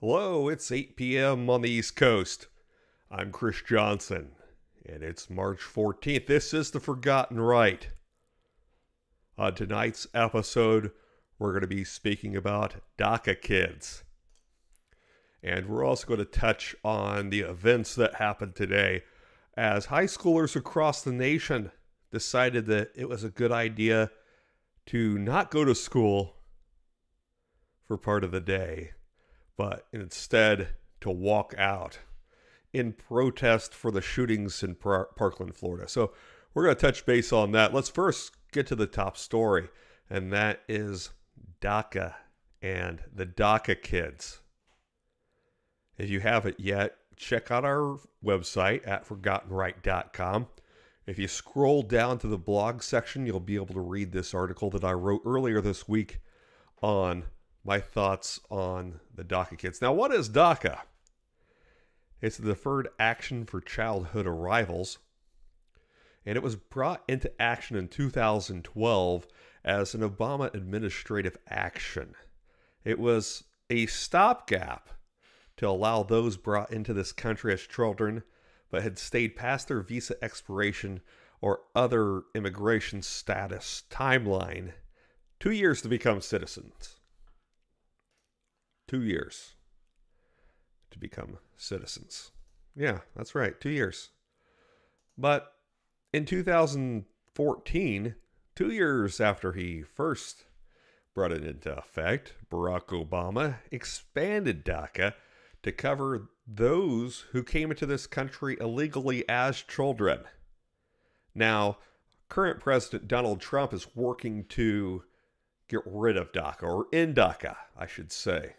Hello, it's 8 p.m. on the East Coast. I'm Chris Johnson, and it's March 14th. This is The Forgotten Right. On tonight's episode, we're going to be speaking about DACA Kids. And we're also going to touch on the events that happened today as high schoolers across the nation decided that it was a good idea to not go to school for part of the day, but instead to walk out in protest for the shootings in Parkland, Florida. So we're going to touch base on that. Let's first get to the top story, and that is DACA and the DACA Kids. If you haven't yet, check out our website at forgottenright.com. If you scroll down to the blog section, you'll be able to read this article that I wrote earlier this week on my thoughts on the DACA Kids. Now, what is DACA? It's the Deferred Action for Childhood Arrivals, and it was brought into action in 2012 as an Obama administrative action. It was a stopgap to allow those brought into this country as children but had stayed past their visa expiration or other immigration status timeline 2 years to become citizens. 2 years to become citizens. Yeah, that's right, 2 years. But in 2014, 2 years after he first brought it into effect, Barack Obama expanded DACA to cover those who came into this country illegally as children. Now, current President Donald Trump is working to get rid of DACA, or end DACA, I should say.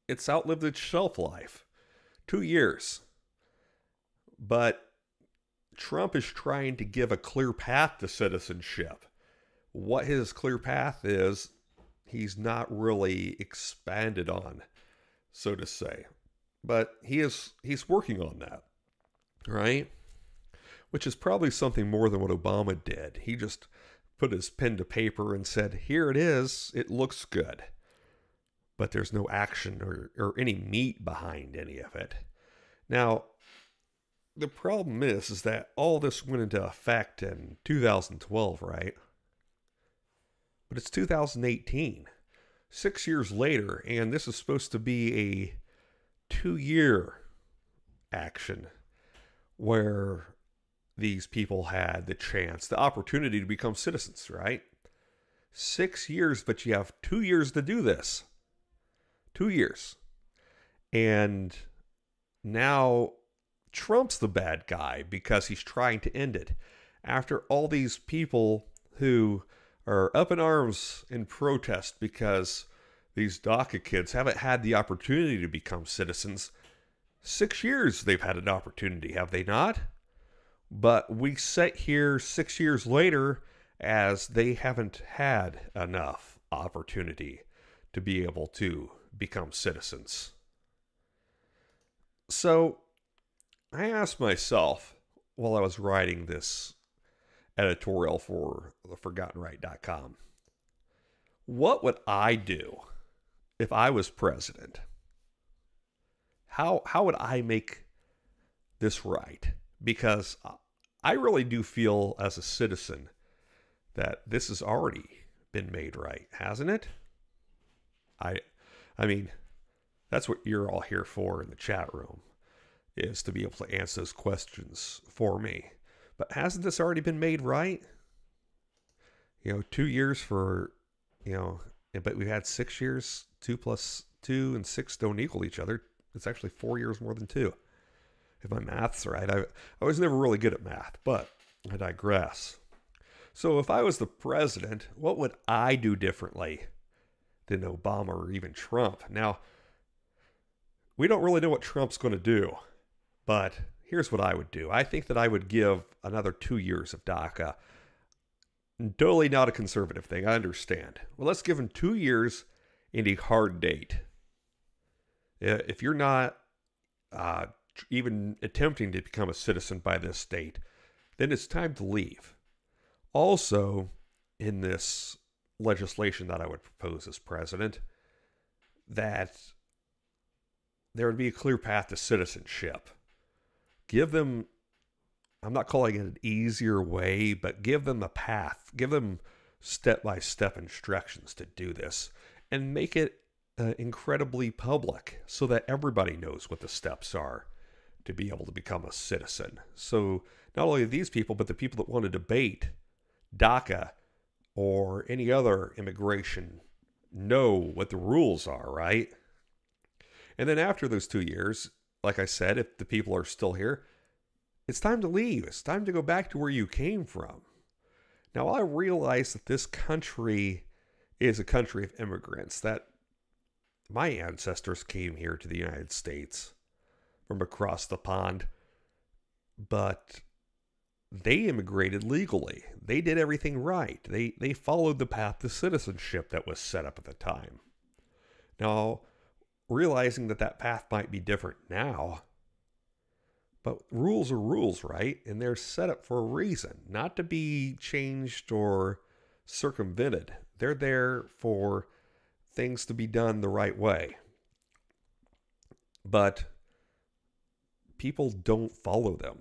It's outlived its shelf life. 2 years. But Trump is trying to give a clear path to citizenship. What his clear path is, he's not really expanded on, so to say. But he's working on that, right? Which is probably something more than what Obama did. He just put his pen to paper and said, here it is, it looks good. But there's no action or any meat behind any of it. Now, the problem is that all this went into effect in 2012, right? But it's 2018, 6 years later, and this is supposed to be a 2-year action where these people had the chance, the opportunity to become citizens, right? 6 years, but you have 2 years to do this. 2 years. And now Trump's the bad guy because he's trying to end it. After all these people who are up in arms in protest because these DACA kids haven't had the opportunity to become citizens. 6 years they've had an opportunity, have they not? But we sit here 6 years later as they haven't had enough opportunity to be able to become citizens. So I asked myself while I was writing this editorial for theforgottenright.com, what would I do if I was president? How would I make this right? Because I really do feel as a citizen that this has already been made right, hasn't it? I mean, that's what you're all here for in the chat room, is to be able to answer those questions for me. But hasn't this already been made right? 2 years for, but we've had 6 years. 2 plus 2 and 6 don't equal each other. It's actually 4 years more than 2. If my math's right. I was never really good at math, but I digress. So if I was the president, what would I do differently than Obama or even Trump? Now, we don't really know what Trump's going to do, but here's what I would do. I think that I would give another 2 years of DACA. Totally not a conservative thing, I understand. Well, let's give him 2 years and a hard date. If you're not even attempting to become a citizen by this date, then it's time to leave. Also, in this legislation that I would propose as president, that there would be a clear path to citizenship. Give them, I'm not calling it an easier way, but give them a path. Give them step-by-step instructions to do this, and make it incredibly public so that everybody knows what the steps are to be able to become a citizen. So not only these people, but the people that want to debate DACA or any other immigration know what the rules are, right? And then after those 2 years, like I said, if the people are still here, it's time to leave. It's time to go back to where you came from. Now, I realize that this country is a country of immigrants, that my ancestors came here to the United States from across the pond, but they immigrated legally. They did everything right. They followed the path to citizenship that was set up at the time. Now, realizing that that path might be different now, but rules are rules, right? And they're set up for a reason, not to be changed or circumvented. They're there for things to be done the right way. But people don't follow them.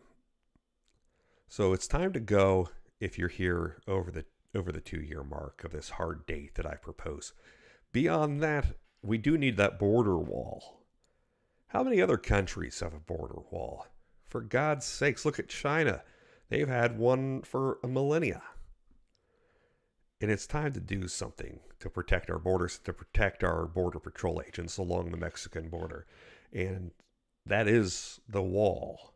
So it's time to go if you're here over the 2-year mark of this hard date that I propose. Beyond that, we do need that border wall. How many other countries have a border wall? For God's sakes, look at China. They've had one for a millennia. And it's time to do something to protect our borders, to protect our border patrol agents along the Mexican border. And that is the wall.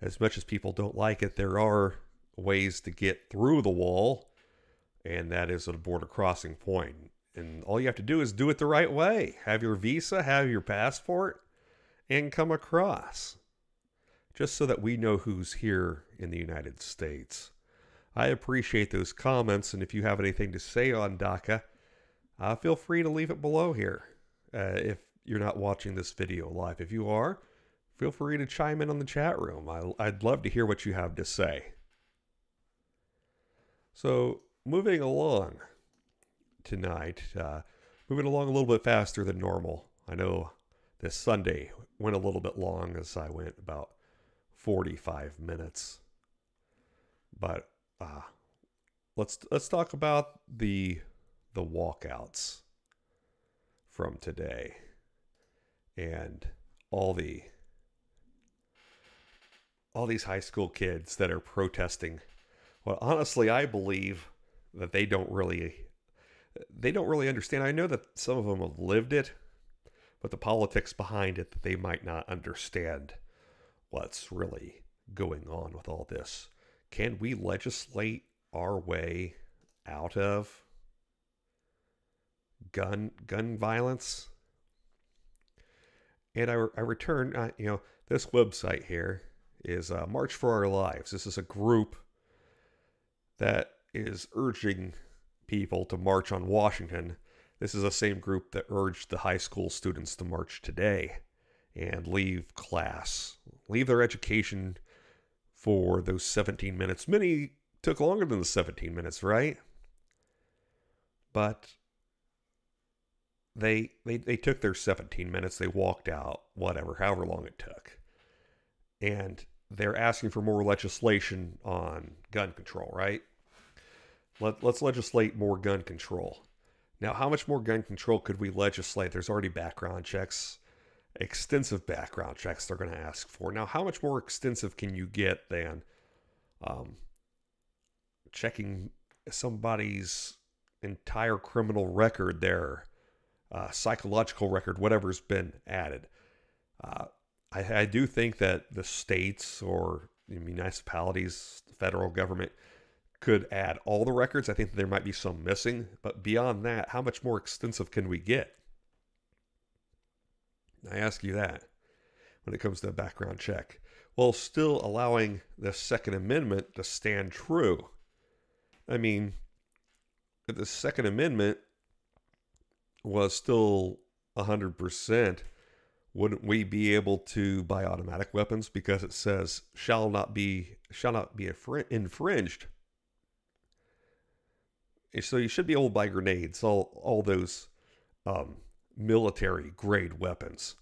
As much as people don't like it, there are ways to get through the wall, and that is at a border crossing point. And all you have to do is do it the right way. Have your visa, have your passport, and come across. Just so that we know who's here in the United States. I appreciate those comments, and if you have anything to say on DACA, feel free to leave it below here. If you're not watching this video live. If you are, feel free to chime in on the chat room. I'd love to hear what you have to say. So, moving along tonight, moving along a little bit faster than normal. I know this Sunday went a little bit long as I went about 45 minutes. But let's talk about the walkouts from today and all these high school kids that are protesting. Well, honestly, I believe that they don't really understand. I know that some of them have lived it, but the politics behind it, that they might not understand what's really going on with all this. Can we legislate our way out of gun violence? And I return, this website here is March for Our Lives. This is a group that is urging people to march on Washington. This is the same group that urged the high school students to march today and leave class, leave their education for those 17 minutes. Many took longer than the 17 minutes, right? But they took their 17 minutes. They walked out, however long it took. And they're asking for more legislation on gun control, right? Let's legislate more gun control. Now, how much more gun control could we legislate? There's already background checks, extensive background checks they're going to ask for. Now, how much more extensive can you get than checking somebody's entire criminal record, their psychological record, whatever's been added? I do think that the states or the municipalities, the federal government, could add all the records. I think there might be some missing, but beyond that, how much more extensive can we get? I ask you that when it comes to a background check, while still allowing the Second Amendment to stand true. I mean, if the Second Amendment was still 100%, wouldn't we be able to buy automatic weapons because it says shall not be infringed? So you should be able to buy grenades, all those military grade weapons.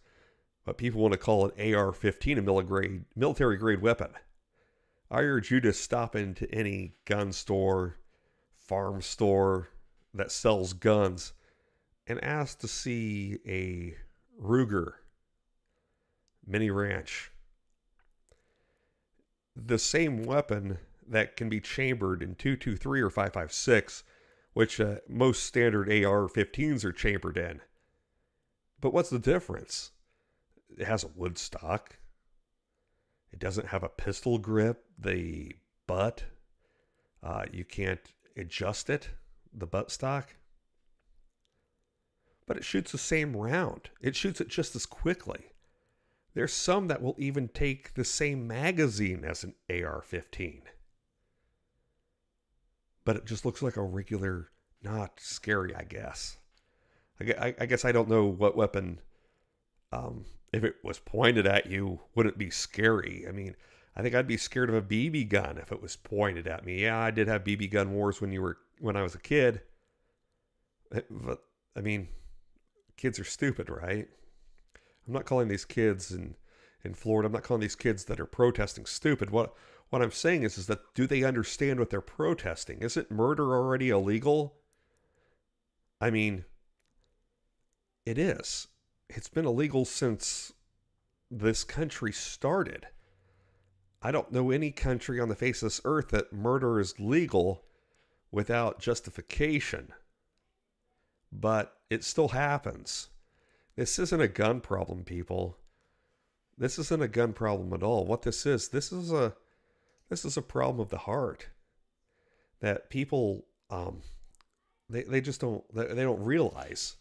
But people want to call an AR-15 a military grade weapon. I urge you to stop into any gun store, farm store that sells guns and ask to see a Ruger mini ranch. The same weapon that can be chambered in 223 or 5.56, which most standard AR-15s are chambered in. But what's the difference? It has a wood stock. It doesn't have a pistol grip. The butt, you can't adjust it, the butt stock. But it shoots the same round. It shoots it just as quickly. There's some that will even take the same magazine as an AR-15. But it just looks like a regular, not scary, I guess. I guess I don't know what weapon, if it was pointed at you, wouldn't be scary. I mean, I think I'd be scared of a BB gun if it was pointed at me. Yeah, I did have BB gun wars when I was a kid. But, I mean, kids are stupid, right? I'm not calling these kids in Florida, I'm not calling these kids that are protesting stupid. What I'm saying is that do they understand what they're protesting? Isn't murder already illegal? I mean, it is. It's been illegal since this country started. I don't know any country on the face of this earth that murder is legal without justification. But it still happens. This isn't a gun problem, people. This isn't a gun problem at all. What this is a problem of the heart. That people, they just don't realize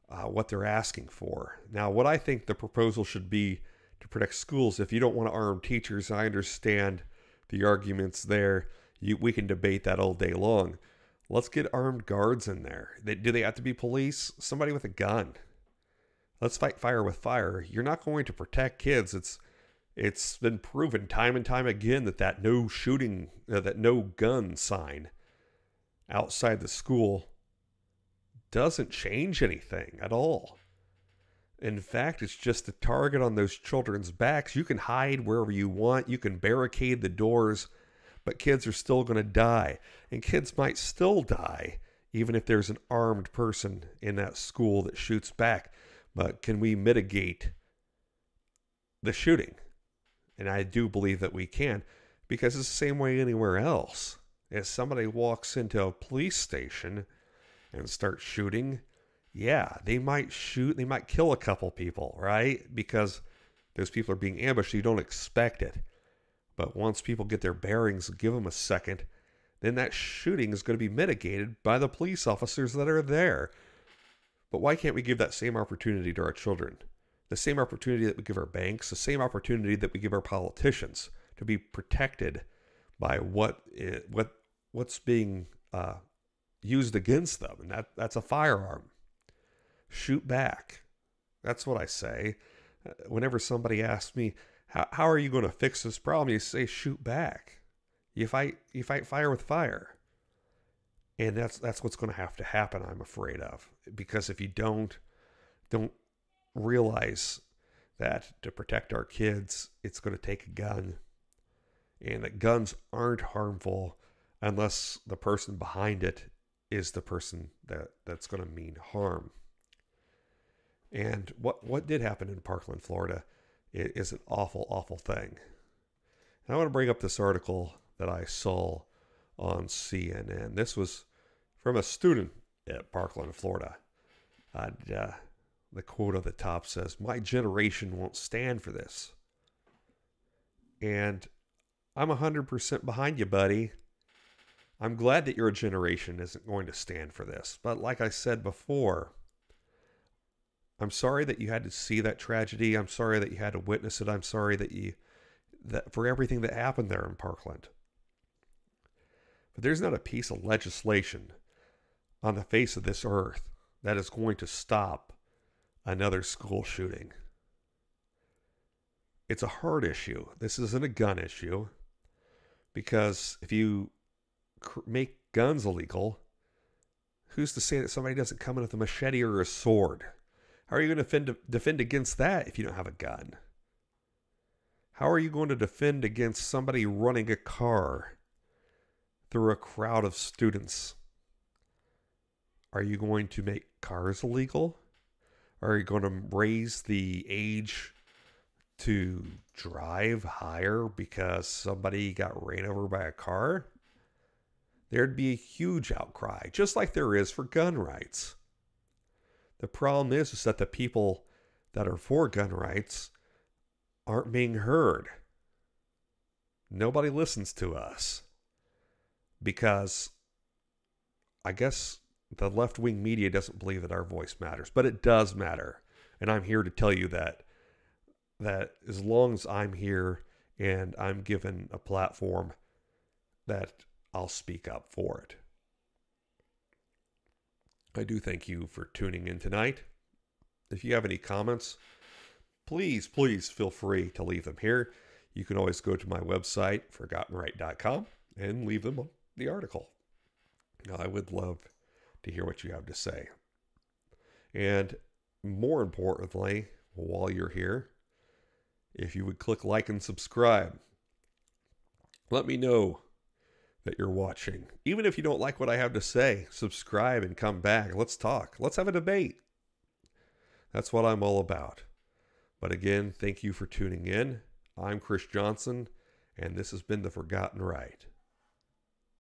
what they're asking for. Now, what I think the proposal should be to protect schools, if you don't want to arm teachers, I understand the arguments there. We can debate that all day long. Let's get armed guards in there. Do they have to be police? Somebody with a gun. Let's fight fire with fire. You're not going to protect kids. It's been proven time and time again that no shooting, that no gun sign outside the school doesn't change anything at all. In fact, it's just a target on those children's backs. You can hide wherever you want. You can barricade the doors, but kids are still going to die. And kids might still die, even if there's an armed person in that school that shoots back. But can we mitigate the shooting? And I do believe that we can, because it's the same way anywhere else. If somebody walks into a police station and starts shooting, yeah, they might shoot, they might kill a couple people, right? Because those people are being ambushed, so you don't expect it. But once people get their bearings, give them a second, then that shooting is going to be mitigated by the police officers that are there. But why can't we give that same opportunity to our children? The same opportunity that we give our banks, the same opportunity that we give our politicians to be protected by what's being used against them. And that's a firearm. Shoot back. That's what I say. Whenever somebody asks me, how are you going to fix this problem? You say, shoot back. You fight fire with fire. And that's what's going to have to happen, I'm afraid of. Because if you don't realize that to protect our kids, it's going to take a gun. And that guns aren't harmful unless the person behind it is the person that's going to mean harm. And what did happen in Parkland, Florida, is an awful, awful thing. And I want to bring up this article that I saw on CNN. This was from a student at Parkland, Florida. The quote at the top says, "My generation won't stand for this." And I'm 100% behind you, buddy. I'm glad that your generation isn't going to stand for this. But like I said before, I'm sorry that you had to see that tragedy. I'm sorry that you had to witness it. I'm sorry that for everything that happened there in Parkland. But there's not a piece of legislation on the face of this earth that is going to stop another school shooting. It's a hard issue. This isn't a gun issue. Because if you make guns illegal, who's to say that somebody doesn't come in with a machete or a sword? How are you going to defend against that if you don't have a gun? How are you going to defend against somebody running a car through a crowd of students? Are you going to make cars illegal? Are you going to raise the age to drive higher because somebody got ran over by a car? There'd be a huge outcry, just like there is for gun rights. The problem is that the people that are for gun rights aren't being heard. Nobody listens to us because I guess the left-wing media doesn't believe that our voice matters, but it does matter. And I'm here to tell you that as long as I'm here and I'm given a platform, that I'll speak up for it. I do thank you for tuning in tonight. If you have any comments, please feel free to leave them here. You can always go to my website, forgottenright.com, and leave them on the article. I would love to hear what you have to say. And more importantly, while you're here, if you would click like and subscribe, let me know that you're watching. Even if you don't like what I have to say, subscribe and come back. Let's talk. Let's have a debate. That's what I'm all about. But again, thank you for tuning in. I'm Chris Johnson, and this has been The Forgotten Right.